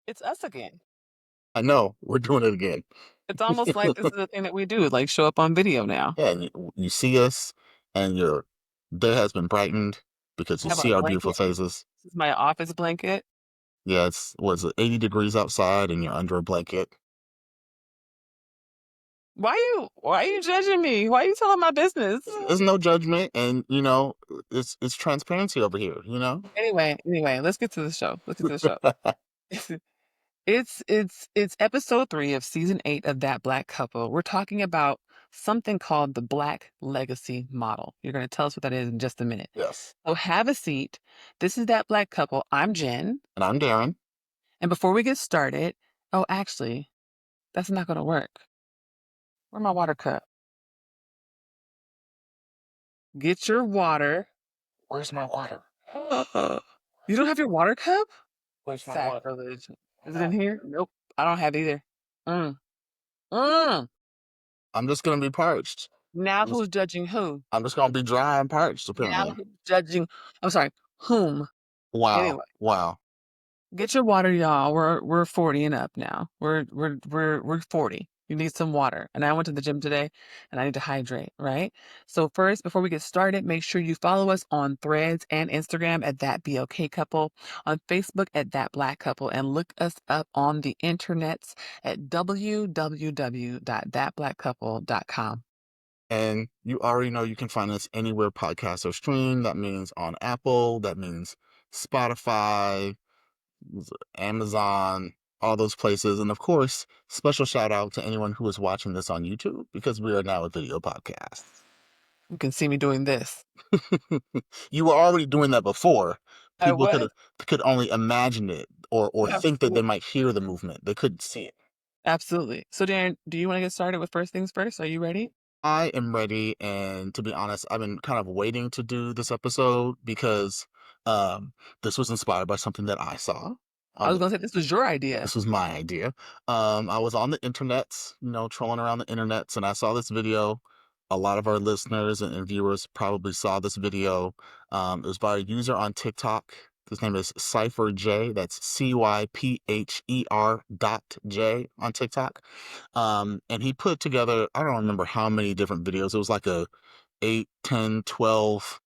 It's us again. I know, we're doing it again. It's almost like this is a thing that we do, like show up on video now. Yeah, and you see us, and your day has been brightened because I you have a see our beautiful blanket. faces. This is my office blanket. Yeah, it's was it 80 degrees outside, and you're under a blanket. Why are you judging me? Why are you telling my business? There's no judgment, and it's transparency over here. Anyway, let's get to the show. Let's get to the show. It's episode 3 of season 8 of That Black Couple. We're talking about something called the Black Legacy Model. You're going to tell us what that is in just a minute. Yes, So have a seat. This is That Black Couple. I'm Jen. and I'm Darren. And before we get started, oh, actually, that's not going to work. Where's my water cup? Get your water. Where's my water? You don't have your water cup? Where's my water? Sacrilege. Is it in here? Nope. I don't have it either. Mm. Mm. I'm just gonna be parched. Now I'm just, who's judging who? I'm just gonna be dry and parched, Now apparently. who's judging? I'm sorry, whom? Wow, Anyway, wow. get your water, y'all. We're 40 and up now. We're 40. You need some water. And I went to the gym today and I need to hydrate, right? So first, before we get started, make sure you follow us on Threads and Instagram at That Be Okay Couple, on Facebook at That Black Couple, and look us up on the internets at www.thatblackcouple.com. And you already know you can find us anywhere podcasts are streamed. That means on Apple, that means Spotify, Amazon, all those places. And of course, special shout out to anyone who is watching this on YouTube because we are now a video podcast. You can see me doing this. You were already doing that before. I People was. could only imagine it or think that they Absolutely. might hear the movement. They couldn't see it. Absolutely. So, Darren, do you want to get started with first things first? Are you ready? I am ready, and to be honest, I've been kind of waiting to do this episode because um, this was inspired by something that I saw. I was Um, going to say this was your idea. this was my idea. I was on the internets, trolling around the internets, and I saw this video. A lot of our listeners and viewers probably saw this video. It was by a user on TikTok. His name is Cypher J. That's CYPHER.J on TikTok. And he put together, I don't remember how many different videos. It was like a 8, 10, 12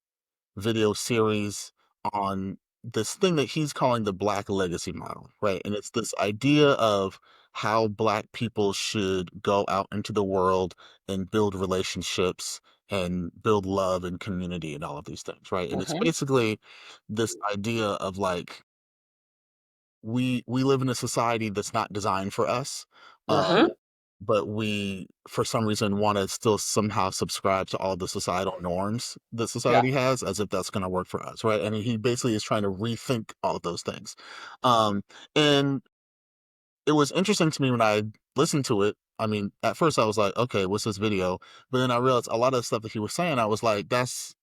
video series on this thing that he's calling the Black Legacy Model, right? And it's this idea of how Black people should go out into the world and build relationships and build love and community and all of these things, right? And it's Mm-hmm. basically this idea of like we live in a society that's not designed for us. Mm-hmm. But we, for some reason, want to still somehow subscribe to all the societal norms that Yeah. society has as if that's going to work for us, right? And he basically is trying to rethink all of those things. Um, and it was interesting to me when I listened to it. I mean, at first I was like, okay, what's this video? But then I realized a lot of the stuff that he was saying, I was like, that's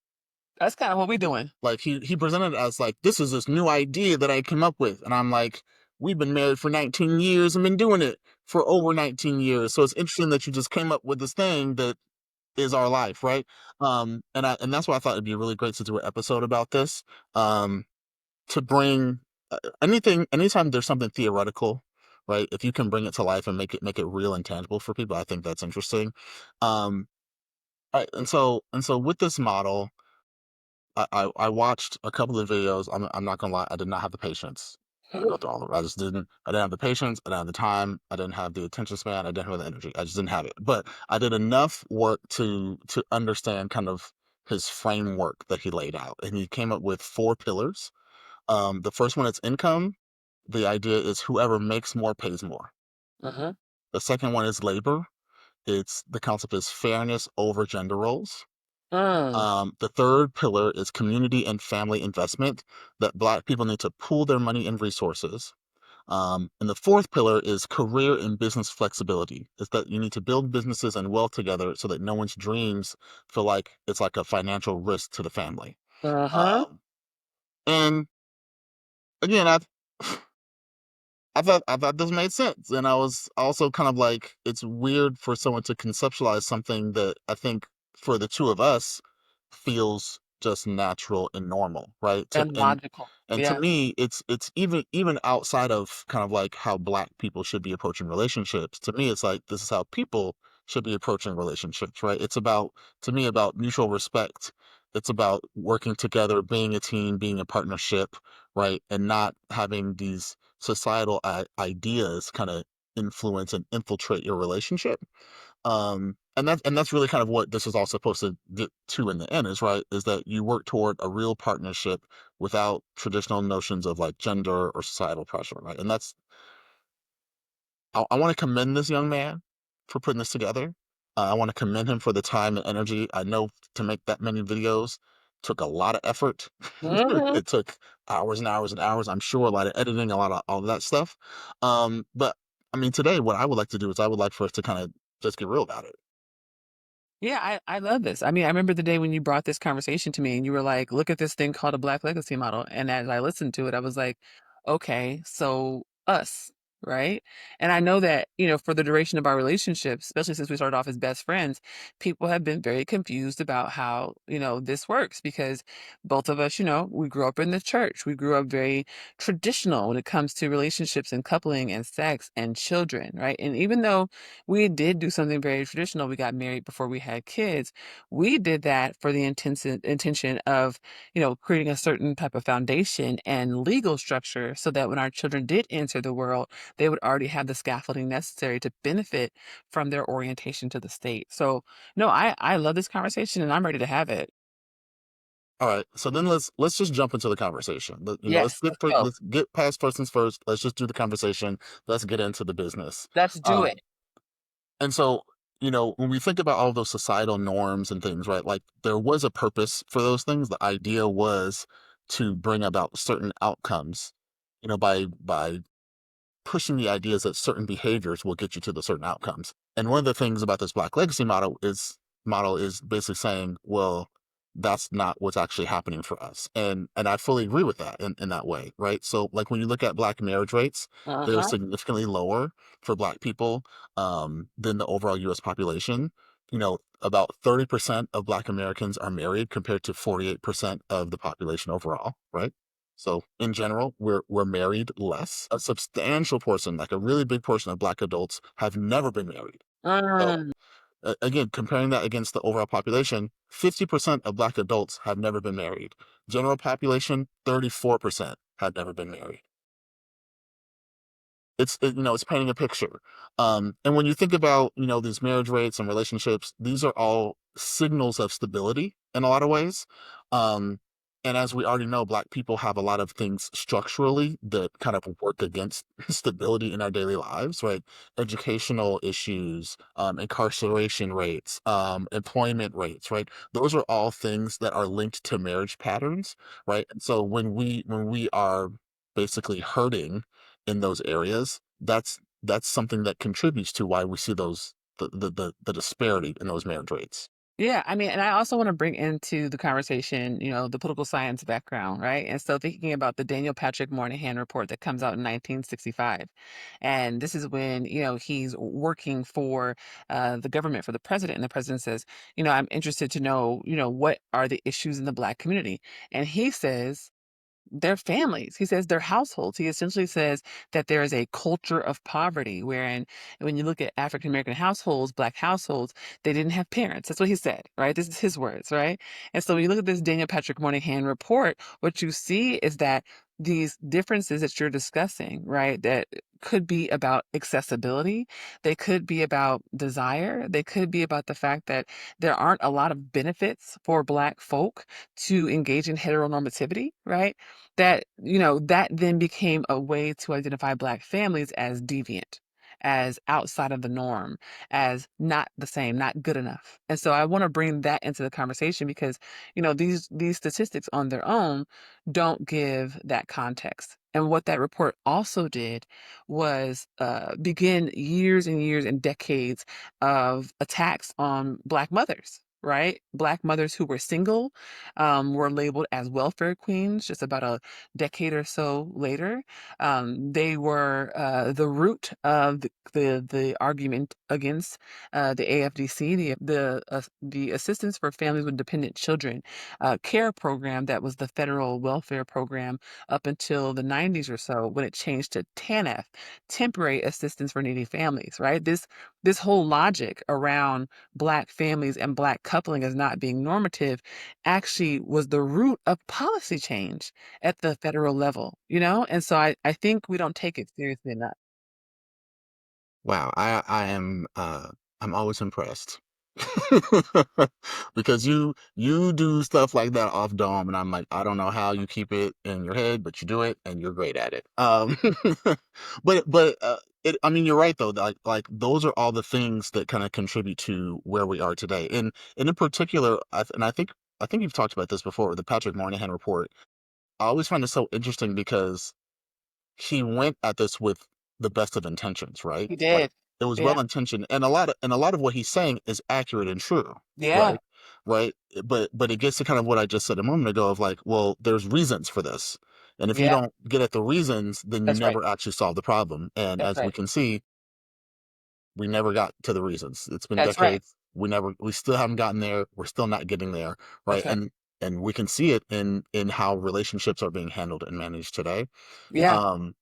That's kind of what we're doing. like he presented it as like this is this new idea that I came up with, and I'm like, we've been married for 19 years and been doing it for over 19 years. So it's interesting that you just came up with this thing that is our life, right? And that's why I thought it'd be really great to do an episode about this. To bring anytime there's something theoretical, right? If you can bring it to life and make it real and tangible for people, I think that's interesting. Um, and so with this model, I watched a couple of videos. I'm not gonna lie, I did not have the patience to go through all of it. I didn't have the patience, I didn't have the time, I didn't have the attention span, I didn't have the energy. I just didn't have it. But I did enough work to understand kind of his framework that he laid out. And he came up with 4 pillars. The first one is income. The idea is whoever makes more pays more. Mm-hmm. The second one is labor. The concept is fairness over gender roles. Mm. The third pillar is community and family investment, that Black people need to pool their money and resources. And the fourth pillar is career and business flexibility, is that you need to build businesses and wealth together so that no one's dreams feel like it's like a financial risk to the family. Uh-huh. Um, and again, I thought this made sense, and I was also kind of like, it's weird for someone to conceptualize something that I think for the two of us feels just natural and normal, right? And logical. And to Yeah. me, it's even outside of kind of like how black people should be approaching relationships. To me, it's like this is how people should be approaching relationships, right? It's about, to me, about mutual respect. It's about working together, being a team, being a partnership, right? And not having these societal ideas kind of influence and infiltrate your relationship. And that's really kind of what this is all supposed to get to in the end, is right, is that you work toward a real partnership without traditional notions of like gender or societal pressure, right? And that's, I want to commend this young man for putting this together. I want to commend him for the time and energy. I know to make that many videos took a lot of effort. Mhm. It took hours and hours and hours. I'm sure a lot of editing, a lot of all of that stuff. But I mean, today, what I would like to do is I would like for us to kind of just get real about it. Yeah, I love this. I mean, I remember the day when you brought this conversation to me and you were like, look at this thing called a Black Legacy Model. And as I listened to it, I was like, okay, so us, right? And I know that, for the duration of our relationship, especially since we started off as best friends, people have been very confused about how, this works because both of us, we grew up in the church. We grew up very traditional when it comes to relationships and coupling and sex and children, right? And even though we did do something very traditional. We got married before we had kids. We did that for the intention of, creating a certain type of foundation and legal structure so that when our children did enter the world, they would already have the scaffolding necessary to benefit from their orientation to the state. So, no, I love this conversation and I'm ready to have it. All right, so then let's just jump into the conversation. Yes, let's go. Let's get past first things first. Let's just do the conversation. Let's get into the business. Let's do Um, it. and so, when we think about all those societal norms and things, right? Like there was a purpose for those things. The idea was to bring about certain outcomes, by pushing the ideas that certain behaviors will get you to the certain outcomes. And one of the things about this Black legacy model is basically saying, well, that's not what's actually happening for us. And I fully agree with that in that way, right? So like when you look at Black marriage rates, they're Uh-huh. significantly lower for Black people than the overall US population. About 30% of Black Americans are married compared to 48% of the population overall, right? So in general, we're married less. A substantial portion, like a really big portion of Black adults, have never been married. So Mm. again, comparing that against the overall population, 50% of Black adults have never been married. General population, 34% have never been married. It's painting a picture. And when you think about these marriage rates and relationships, these are all signals of stability in a lot of ways. um and as we already know, Black people have a lot of things structurally that kind of work against stability in our daily lives, right? Educational issues, incarceration rates, employment rates, right? Those are all things that are linked to marriage patterns, right? And so when we are basically hurting in those areas, that's something that contributes to why we see the disparity in those marriage rates. Yeah, I mean, and I also want to bring into the conversation, the political science background, right? And so thinking about the Daniel Patrick Moynihan report that comes out in 1965. And this is when, he's working for the government, for the president. And the president says, I'm interested to know, what are the issues in the Black community? And he says, their families. He says their households. He essentially says that there is a culture of poverty, wherein when you look at African American households, Black households, they didn't have parents. That's what he said, right? This is his words, right? And so when you look at this Daniel Patrick Moynihan report, what you see is that these differences that you're discussing, right, that could be about accessibility, they could be about desire, they could be about the fact that there aren't a lot of benefits for Black folk to engage in heteronormativity, right? That then became a way to identify Black families as deviant, as outside of the norm, as not the same, not good enough. And so I want to bring that into the conversation because, these statistics on their own don't give that context. And what that report also did was begin years and years and decades of attacks on Black mothers. right? Black mothers who were single were labeled as welfare queens just about a decade or so later. They were the root of the argument against the AFDC, the Assistance for Families with Dependent Children care program that was the federal welfare program up until the 90s or so when it changed to TANF, Temporary Assistance for Needy Families, right? This whole logic around Black families and Black coupling as not being normative actually was the root of policy change at the federal level, you know? And so I think we don't take it seriously enough. Wow, I'm always impressed. Because you do stuff like that off dome, and I'm like, I don't know how you keep it in your head, but you do it and you're great at it. I mean, you're right though. Like those are all the things that kind of contribute to where we are today. And in particular, I think you've talked about this before, the Patrick Moynihan report. I always find it so interesting because he went at this with the best of intentions, right? He Like did. it was Yeah. well intentioned, and a lot of what he's saying is accurate and true, Yeah. right? Right. But it gets to kind of what I just said a moment ago of like, well, there's reasons for this. And if you Yeah. don't get at the reasons, then you That's right. never actually solve the problem. And That's as we right. can see, we never got to the reasons. It's been That's right. decades. We still haven't gotten there. We're still not getting there, right? That's right. And we can see it in how relationships are being handled and managed today. Yeah. Um,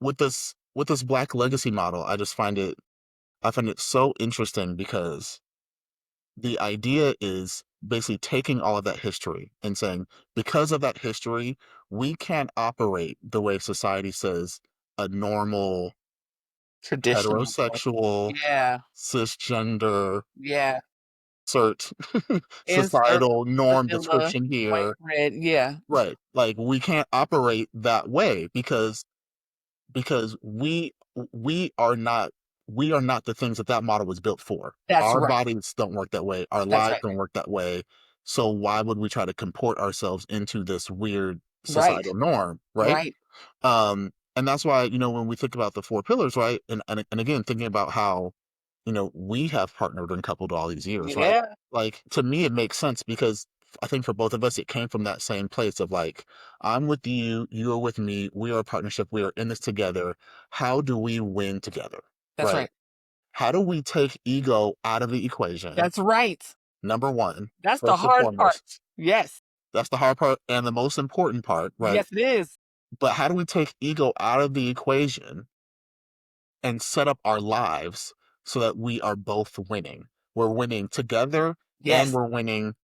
with this Black legacy model, I find it so interesting because the idea is basically taking all of that history and saying, because of that history, we can't operate the way society says a normal, Traditional. heterosexual, Yeah. cisgender, Yeah. cert Insert societal norm vanilla, description white here. bread. Yeah. Right. Like we can't operate that way because we are not the things that that model was built for. That's Our right. bodies don't work that way. Our That's lives right. don't work that way. So why would we try to comport ourselves into this weird Right. societal norm, right? Right. And that's why, when we think about the four pillars, right? And again, thinking about how, we have partnered and coupled all these years, right? Yeah. Like to me, it makes sense because I think for both of us, it came from that same place of like, I'm with you, you are with me, we are a partnership, we are in this together. How do we win together? That's Right? right. How do we take ego out of the equation? That's right. Number one, That's the first and hard part. foremost. Yes. That's the hard part and the most important part, right? Yes, it is. But how do we take ego out of the equation and set up our lives so that we are both winning? We're winning together and Yes. we're winning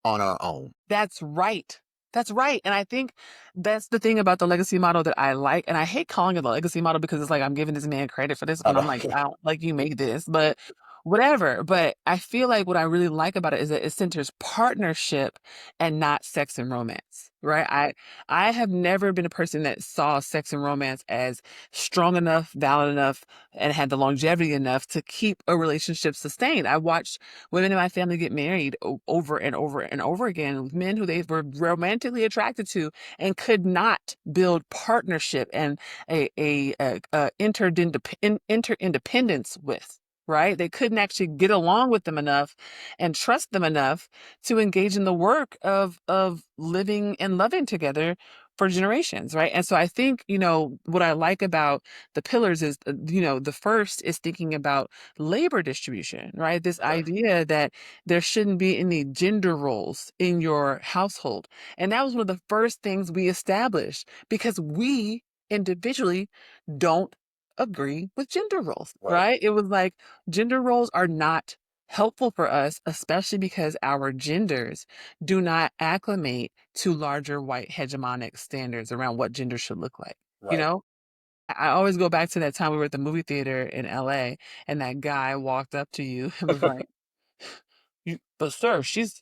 on our own. That's right. That's right. And I think that's the thing about the legacy model that I like. And I hate calling it the legacy model because it's like I'm giving this man credit for this I when know. I'm like, I don't like you made this, but whatever. But I feel like what I really like about it is that it centers partnership and not sex and romance. Right. I have never been a person that saw sex and romance as strong enough, valid enough, and had the longevity enough to keep a relationship sustained. I watched women in my family get married over and over and over again with men who they were romantically attracted to and could not build partnership and interdependence with. Right? They couldn't actually get along with them enough and trust them enough to engage in the work of living and loving together for generations, right? And so I think, what I like about the pillars is, the first is thinking about labor distribution, right? This Right. idea that there shouldn't be any gender roles in your household. And that was one of the first things we established because we individually don't agree with gender roles, Right. right? It was like gender roles are not helpful for us, especially because our genders do not acclimate to larger white hegemonic standards around what gender should look like. You Right. know, I always go back to that time we were at the movie theater in LA and that guy walked up to you and was like, but sir, she's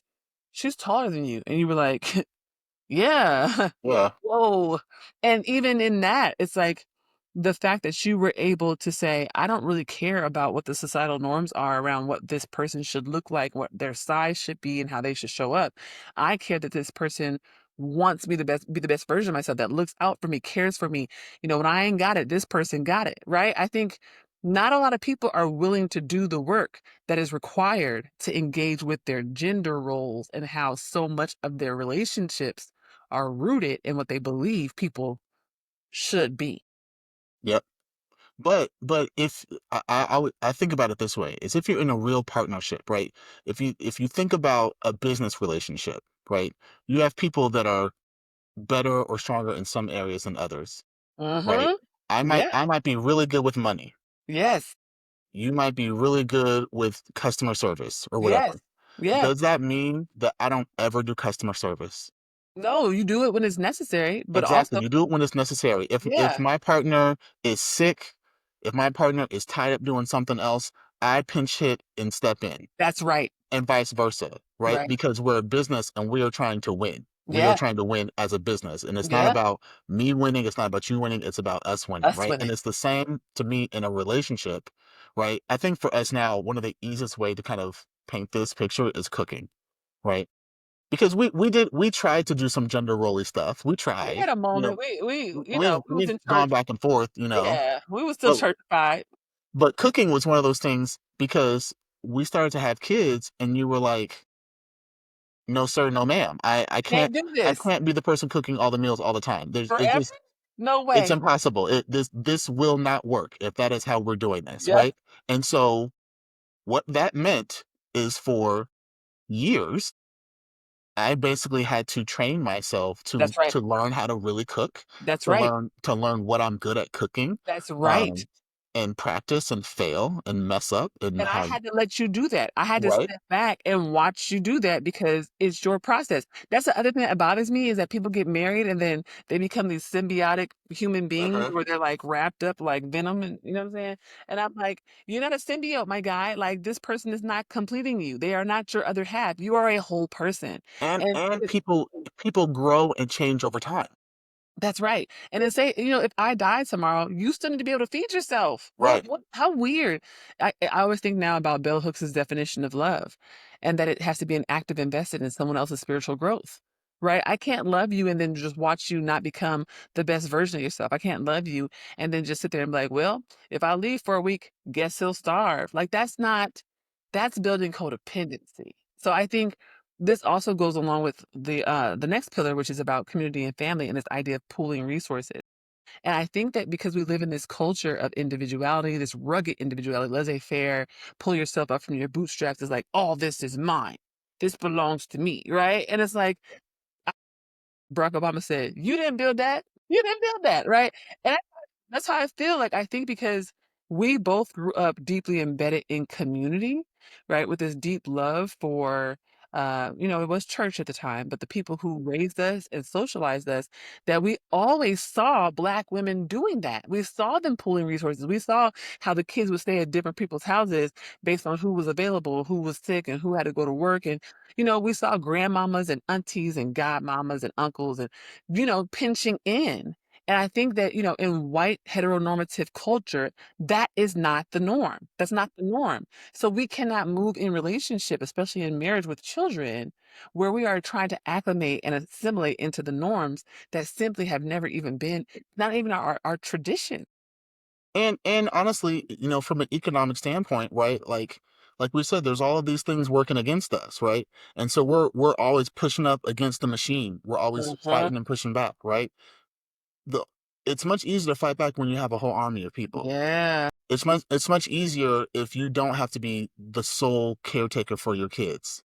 taller than you. And you were like, yeah. Yeah. Whoa. And even in that, it's like the fact that you were able to say, I don't really care about what the societal norms are around what this person should look like, what their size should be, and how they should show up. I care that this person wants me to be the best version of myself, that looks out for me, cares for me. When I ain't got it, this person got it, right? I think Not a lot of people are willing to do the work that is required to engage with their gender roles and how so much of their relationships are rooted in what they believe people should be. Yep. But if I think about it this way, is if you're in a real partnership, right? If you think about a business relationship, right? You have people that are better or stronger in some areas than others, right? Mm-hmm. I might Yeah. I might be really good with money. Yes. You might be really good with customer service or Yes. whatever. Yeah. Does that mean that I don't ever do customer service? No, you do it when it's necessary, but Exactly. also, You do it when it's necessary. If yeah, my partner is sick, if my partner is tied up doing something else, I pinch hit and step in, that's right. and vice versa, right? Right. Because we're a business and we are trying to win. We are Yeah. trying to win as a business. And it's not Yeah. about me winning, it's not about you winning, it's about us winning, Us right? with And it. it's the same to me in a relationship, right? I think for us now, one of the easiest way to kind of paint this picture is cooking, right? Because we tried to do some gender roly stuff. We We tried, had a moment. We, we was we've in gone church. back and forth, Yeah, we was still but churchified. cooking was one of those things because we started to have kids, and you were like, "No, sir, no, ma'am. Can't do I this can't be the person cooking all the meals all the time. forever. No It's way. impossible. This will not work if that is how we're doing this, Yep. right?" And so what that meant is for years I basically had to train myself That's right. to learn how to really cook, That's right. to learn what I'm good at cooking, That's right. um, and practice and fail and mess up and And I have had to let you do that. I had to right? step back and watch you do that because it's your process. That's the other thing that bothers me is that people get married and then they become these symbiotic human beings Uh-huh. where they're like wrapped up like venom and you know what I'm saying? And I'm like, you're not a symbiote, my guy. Like this person is not completing you. They are not your other half. You are a whole person. And And people grow and change over time. that's right. And then say, if I died tomorrow, you still need to be able to feed yourself. What Right. what how weird. I always think now about Bell Hooks' definition of love and that it has to be an active invested in someone else's spiritual growth. Right? I can't love you and then just watch you not become the best version of yourself. I can't love you and then just sit there and be like, well, if I leave for a week, guess he'll starve. Like that's building codependency. So I think this also goes along with the next pillar, which is about community and family and this idea of pooling resources. And I think that because we live in this culture of individuality, this rugged individuality, laissez-faire, pull yourself up from your bootstraps is like, all this is mine. This belongs to me, right? And it's like Barack Obama said, "You didn't build that. You didn't build that," right? And that's how I feel. Like I think because we both grew up deeply embedded in community, right, with this deep love for, it was church at the time, but the people who raised us and socialized us, that we always saw Black women doing that. We saw them pooling resources. We saw how the kids would stay at different people's houses based on who was available, who was sick, and who had to go to work, and we saw grandmamas and aunties and godmamas and uncles and, pinching in. And I think that, in white heteronormative culture, that is not the norm. That's not the norm. So we cannot move in relationship, especially in marriage with children, where we are trying to acclimate and assimilate into the norms that simply have never even been, not even our tradition. And honestly, from an economic standpoint, right? Like we said, there's all of these things working against us, right? And so we're always pushing up against the machine. We're always Mhm. fighting and pushing back, right? The It's much easier to fight back when you have a whole army of people. Yeah, It's much easier if you don't have to be the sole caretaker for your kids.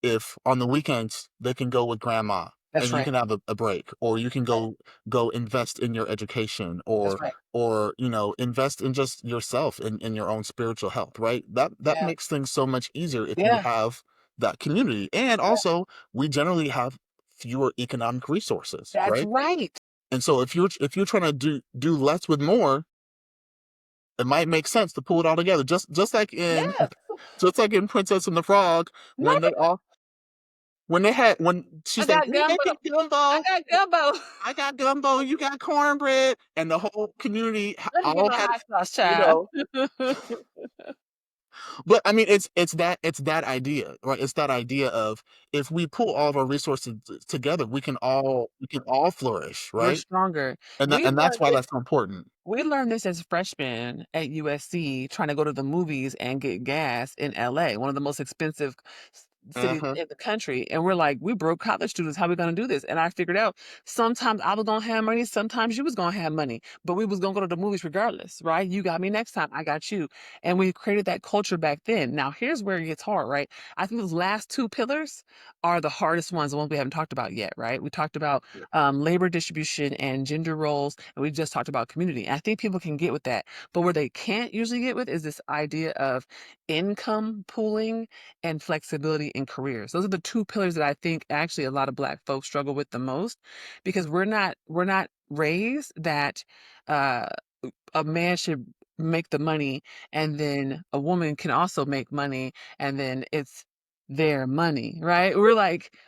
If on the weekends they can go with grandma that's and you right. can have a break, or you can Right. go invest in your education, That's right. or invest in just yourself in your own spiritual health, right? That Yeah. makes things so much easier if you Yeah. have that community. And Yeah. also, we generally have fewer economic resources, That's right? right. And so if you're trying to do less with more, it might make sense to pull it all together. Just like in Yeah. just like in Princess and the Frog, No, when they all when I she's like, got "We gumbo. making I gumbo. got gumbo. I got gumbo, you got cornbread," and the whole community Let me get all my had, hot sauce, you child. know, But I mean, it's that idea, right? It's that idea of if we pull all of our resources together, we can all flourish, We're right? stronger. And that We and that's learned why this that's so important. we learned this as freshmen at USC trying to go to the movies and get gas in LA, one of the most expensive cities Uh-huh. in the country. And we're like, we broke college students. How we gonna do this? And I figured out sometimes I was gonna have money, sometimes you was gonna have money, but we was gonna go to the movies regardless, right? You got me next time, I got you. And we created that culture back then. Now here's where it gets hard, right? I think those last two pillars are the hardest ones, the ones we haven't talked about yet, right? We talked about labor distribution and gender roles, and we just talked about community. I think people can get with that, but where they can't usually get with is this idea of income pooling and flexibility in careers. Those are the two pillars that I think actually a lot of Black folks struggle with the most, because we're not raised that uh, a man should make the money and then a woman can also make money and then it's their money, right?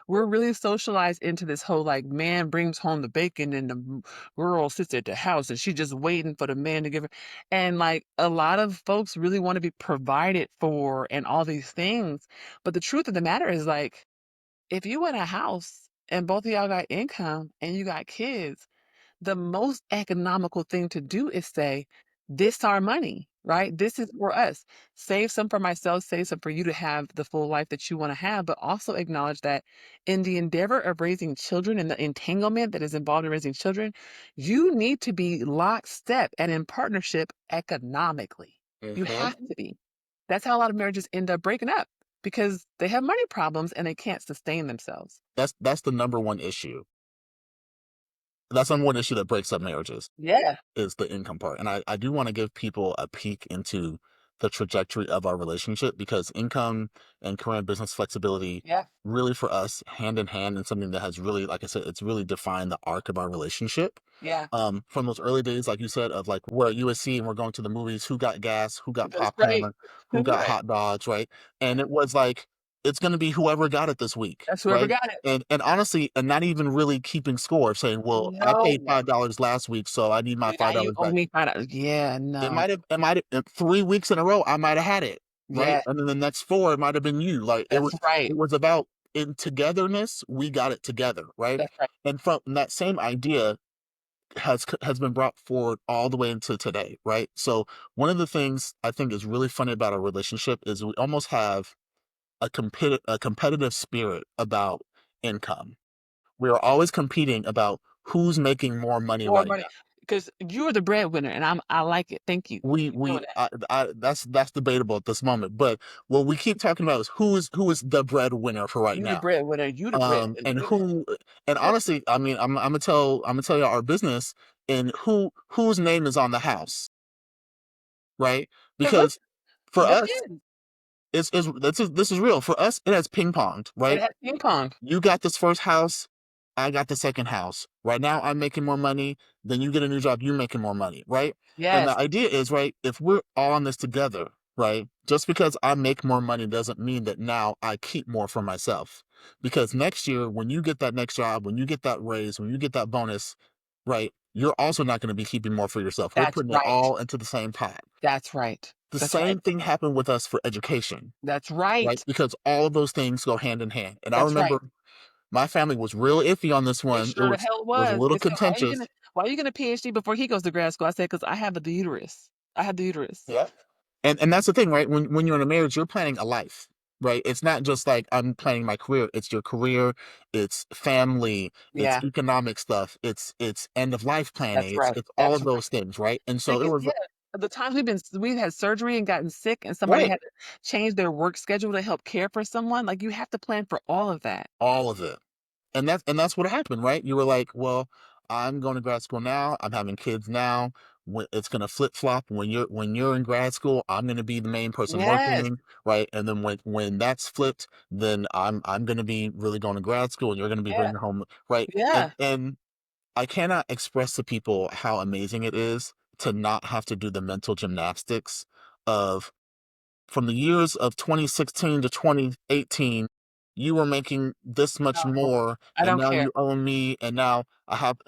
We're really socialized into this whole like man brings home the bacon and the girl sits at the house and she just waiting for the man to give her. And like a lot of folks really want to be provided for and all these things. But the truth of the matter is like if you in a house and both of y'all got income and you got kids, the most economical thing to do is say, this our money, right? This is for us. Save some for myself, save some for you to have the full life that you want to have, but also acknowledge that in the endeavor of raising children and the entanglement that is involved in raising children, you need to be lockstep and in partnership economically. You Uh-huh. have to be. That's how a lot of marriages end up breaking up because they have money problems and they can't sustain themselves. That's the number one issue. That's the number one issue that breaks up marriages. Yeah. Is the income part. And I do want to give people a peek into the trajectory of our relationship because income and career and business flexibility Yeah. really for us hand in hand and something that has really, like I said, it's really defined the arc of our relationship. Yeah. From those early days, like you said, of like we're at USC and we're going to the movies, who got gas, who got That's right. popcorn, who got Right. hot dogs, right? And it was like, it's gonna be whoever got it this week, That's whoever right? got it. And honestly, and not even really keeping score, saying, well, I paid No. $5 last week, so I need my So now you $5 owe back. me $5. Yeah, no. It might have 3 weeks in a row, I might have had it, right? Yeah, And then the next 4, it might have been you. Like that's right. it was about in togetherness, we got it together, right? That's right. And from that same idea has been brought forward all the way into today, right? So one of the things I think is really funny about our relationship is we almost have a competitive spirit about income. We are always competing about who's making more money More right money now. because 'cause you're the breadwinner, and I like it. Thank you. We Keep doing we that. that's debatable at this moment, but what we keep talking about is who is the breadwinner for right You the now. breadwinner, you the breadwinner, And you the who and yep. honestly, I mean, I'm gonna tell you our business and whose name is on the house, right? Because look, Because for that us, is. this is real. For us, it has ping ponged, It right? has ping pong. You got this first house, I got the second house. Right now, I'm making more money. Then you get a new job, you're making more money, right? And the Yes, idea is, right, if we're all on this together, right, just because I make more money doesn't mean that now I keep more for myself. Because next year, when you get that next job, when you get that raise, when you get that bonus, right, you're also not going to be keeping more for yourself. We're that's putting it right. all into the same pot. That's right. The That's right. same thing happened with us for education, That's right? right. Because all of those things go hand in hand. And I That's right. remember my family was real iffy on this They one. sure the hell It was a was. little They said, contentious. why are you gonna PhD before he goes to grad school?" I said, "'Cause I have the uterus. I have the uterus." Yeah. And that's the thing, right? When you're in a marriage, you're planning a life, right? It's not just like I'm planning my career. It's your career, it's family, it's Yeah, economic stuff, it's end of life that's planning, it's right. it's all That's of right. those things, right? And so Think it it was yeah. The times we've had surgery and gotten sick and somebody right, had to change their work schedule to help care for someone, like, you have to plan for all of that. all of it. And that's what happened, right? You were like, well, I'm going to grad school now. I'm having kids now. It's going to flip flop. When you're in grad school, I'm going to be the main person Yes. working, right? And then when that's flipped, then I'm going to be really going to grad school, and you're going to be Yeah. bringing home, right? And Yeah. and I cannot express to people how amazing it is to not have to do the mental gymnastics of from the years of 2016 to 2018, you were making this much No. more, I and don't now care. you owe me, and now I have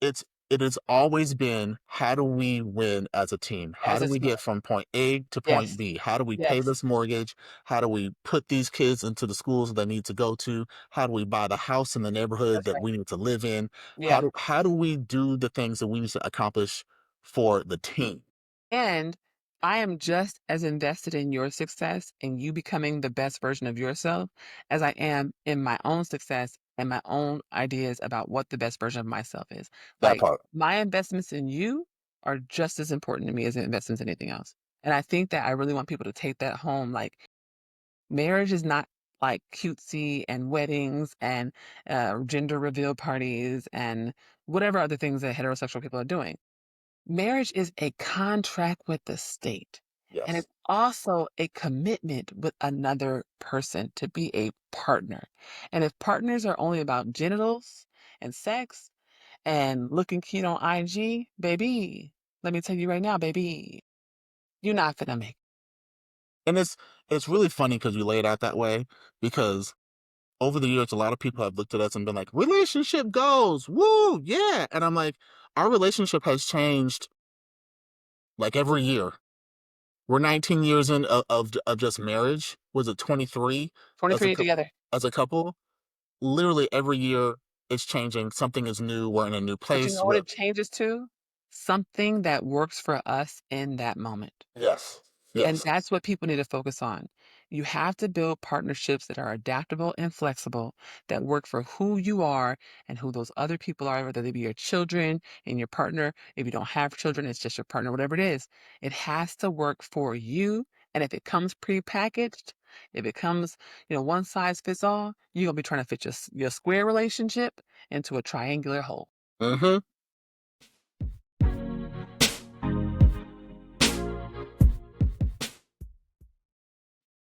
it's it has always been, how do we win as a team? How As do a we team. get from point A to point Yes. B? How do we pay Yes. this mortgage? How do we put these kids into the schools they need to go to? How do we buy the house in the neighborhood That's that right. we need to live in? Yeah. How do we do the things that we need to accomplish for the team? And I am just as invested in your success and you becoming the best version of yourself as I am in my own success and my own ideas about what the best version of myself is. That Like part. my investments in you are just as important to me as investments in anything else. And I think that I really want people to take that home. Like marriage is not like cutesy and weddings and gender reveal parties and whatever other things that heterosexual people are doing. Marriage is a contract with the state, and Yes. it's also a commitment with another person to be a partner. And if partners are only about genitals and sex and looking cute on IG, baby, let me tell you right now, baby, you're not gonna make. And it's really funny because you lay it out that way, because over the years, a lot of people have looked at us and been like, relationship goals, woo, yeah. And I'm like, our relationship has changed like every year. We're 19 years in of just marriage. Was it 23 as a 23 together. as a couple? Literally every year it's changing. Something is new. We're in a new But you place. know what it changes to? Something that works for us in that moment. Yes, And yes. that's what people need to focus on. You have to build partnerships that are adaptable and flexible, that work for who you are and who those other people are, whether they be your children and your partner. If you don't have children, it's just your partner, whatever it is. It has to work for you. And if it comes prepackaged, if it comes, one size fits all, you're gonna be trying to fit your square relationship into a triangular hole. Mm-hmm.